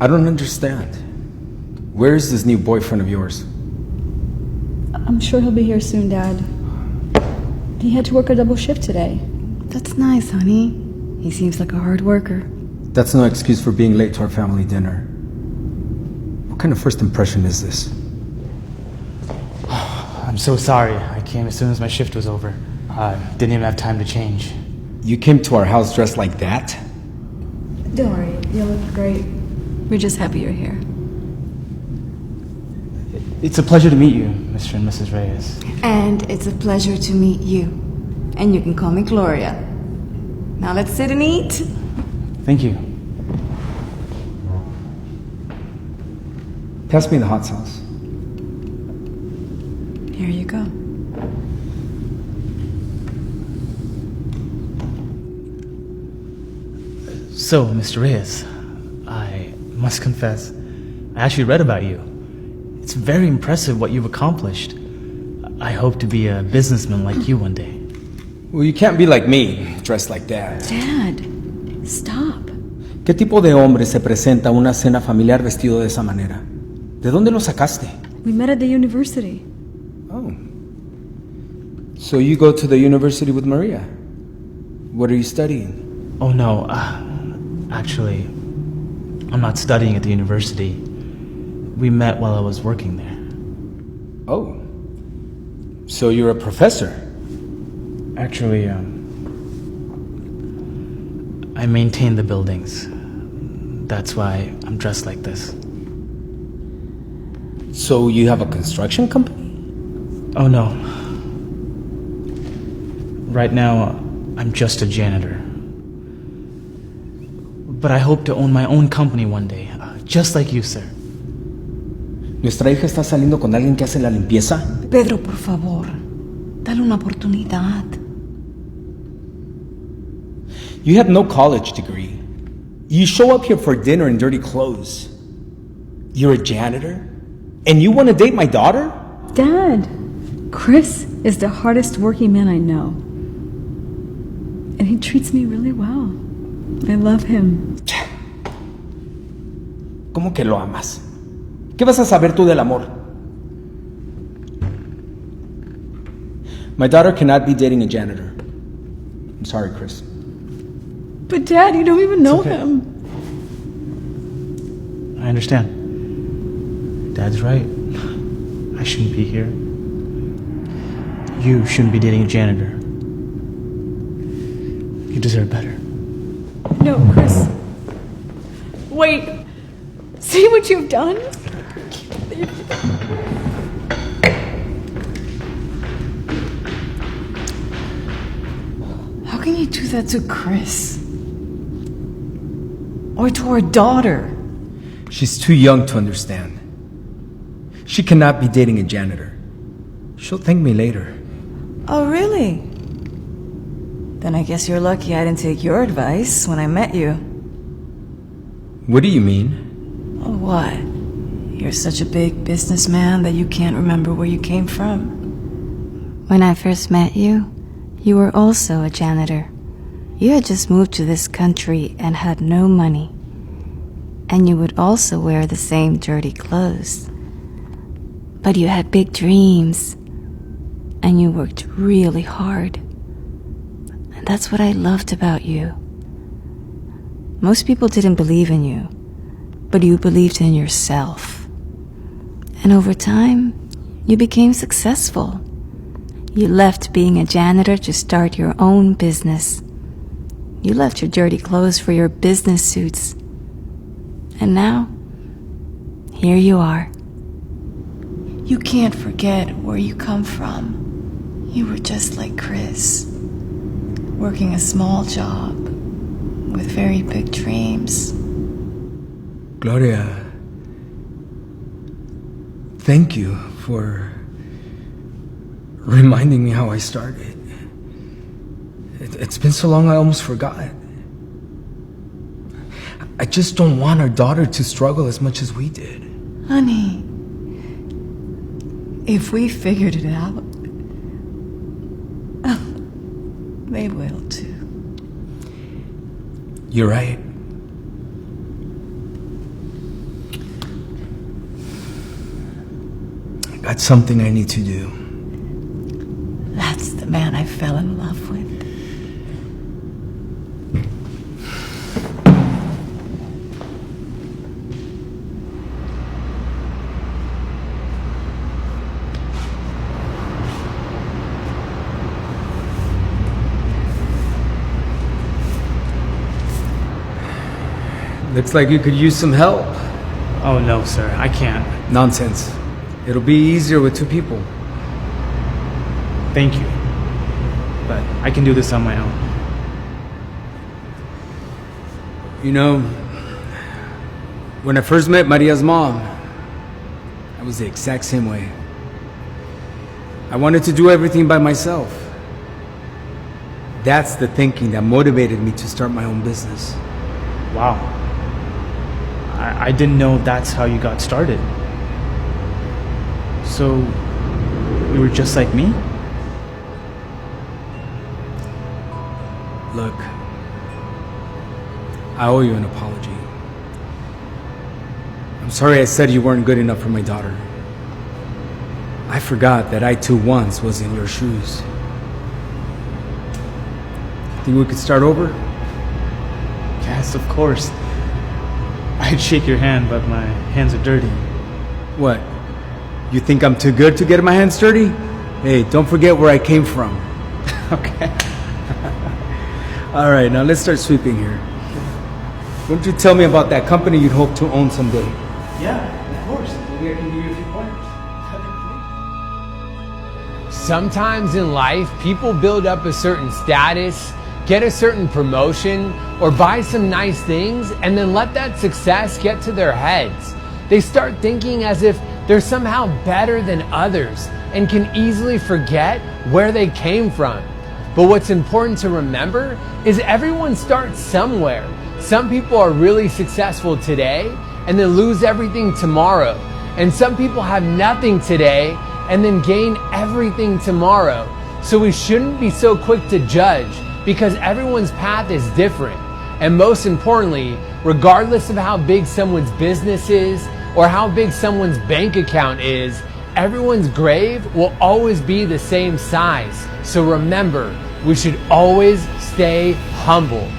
I don't understand. Where is this new boyfriend of yours? I'm sure he'll be here soon, Dad. He had to work a double shift today. That's nice, honey. He seems like a hard worker. That's no excuse for being late to our family dinner. What kind of first impression is this? I'm so sorry. I came as soon as my shift was over. Didn't even have time to change. You came to our house dressed like that? Don't worry, you look great. We're just happy you're here. It's a pleasure to meet you, Mr. and Mrs. Reyes. And it's a pleasure to meet you. And you can call me Gloria. Now let's sit and eat. Thank you. Pass me the hot sauce. Here you go. So, Mr. Reyes, I must confess, I actually read about you. It's very impressive what you've accomplished. I hope to be a businessman like you one day. Well, you can't be like me, dressed like that. Dad, stop. ¿Qué tipo de hombre se presenta a una cena familiar vestido de esa manera? ¿De dónde lo sacaste? We met at the university. Oh. So you go to the university with Maria? What are you studying? Oh no, actually, I'm not studying at the university. We met while I was working there. Oh. So you're a professor? Actually, I maintain the buildings. That's why I'm dressed like this. So you have a construction company? Oh no. Right now, I'm just a janitor. But I hope to own my own company one day, just like you, sir. ¿Nuestra hija está saliendo con alguien que hace la limpieza? Pedro, por favor. Dale una oportunidad. You have no college degree. You show up here for dinner in dirty clothes. You're a janitor? And you want to date my daughter? Dad, Chris is the hardest working man I know. And he treats me really well. I love him. ¿Cómo que lo amas? ¿Qué vas a saber tú del amor? My daughter cannot be dating a janitor. I'm sorry, Chris. But Dad, you don't even know okay. him. I understand. Dad's right. I shouldn't be here. You shouldn't be dating a janitor. You deserve better. No, Chris. Wait. See what you've done? How can you do that to Chris? Or to our daughter? She's too young to understand. She cannot be dating a janitor. She'll thank me later. Oh, really? Then I guess you're lucky I didn't take your advice when I met you. What do you mean? Oh, what? You're such a big businessman that you can't remember where you came from. When I first met you, you were also a janitor. You had just moved to this country and had no money. And you would also wear the same dirty clothes. But you had big dreams. And you worked really hard. And that's what I loved about you. Most people didn't believe in you, but you believed in yourself. And over time, you became successful. You left being a janitor to start your own business. You left your dirty clothes for your business suits. And now, here you are. You can't forget where you come from. You were just like Chris, working a small job with very big dreams. Gloria, thank you for reminding me how I started. It's been so long I almost forgot. I just don't want our daughter to struggle as much as we did. Honey, if we figured it out, they will too. You're right. got something I need to do. That's the man I fell in love with. Looks like you could use some help. Oh no, sir, I can't. Nonsense. It'll be easier with two people. Thank you. But I can do this on my own. You know, when I first met Maria's mom, I was the exact same way. I wanted to do everything by myself. That's the thinking that motivated me to start my own business. Wow. I didn't know that's how you got started. So, you were just like me? Look, I owe you an apology. I'm sorry I said you weren't good enough for my daughter. I forgot that I too once was in your shoes. Think we could start over? Yes, of course. I'd shake your hand, but my hands are dirty. What? You think I'm too good to get my hands dirty? Hey, don't forget where I came from. Okay. All right, now let's start sweeping here. Why don't you tell me about that company you'd hope to own someday? Yeah, of course. Maybe I can give you a few pointers. Sometimes in life, people build up a certain status, get a certain promotion, or buy some nice things, and then let that success get to their heads. They start thinking as if they're somehow better than others and can easily forget where they came from. But what's important to remember is everyone starts somewhere. Some people are really successful today and then lose everything tomorrow. And some people have nothing today and then gain everything tomorrow. So we shouldn't be so quick to judge because everyone's path is different. And most importantly, regardless of how big someone's business is or how big someone's bank account is, everyone's grave will always be the same size. So remember, we should always stay humble.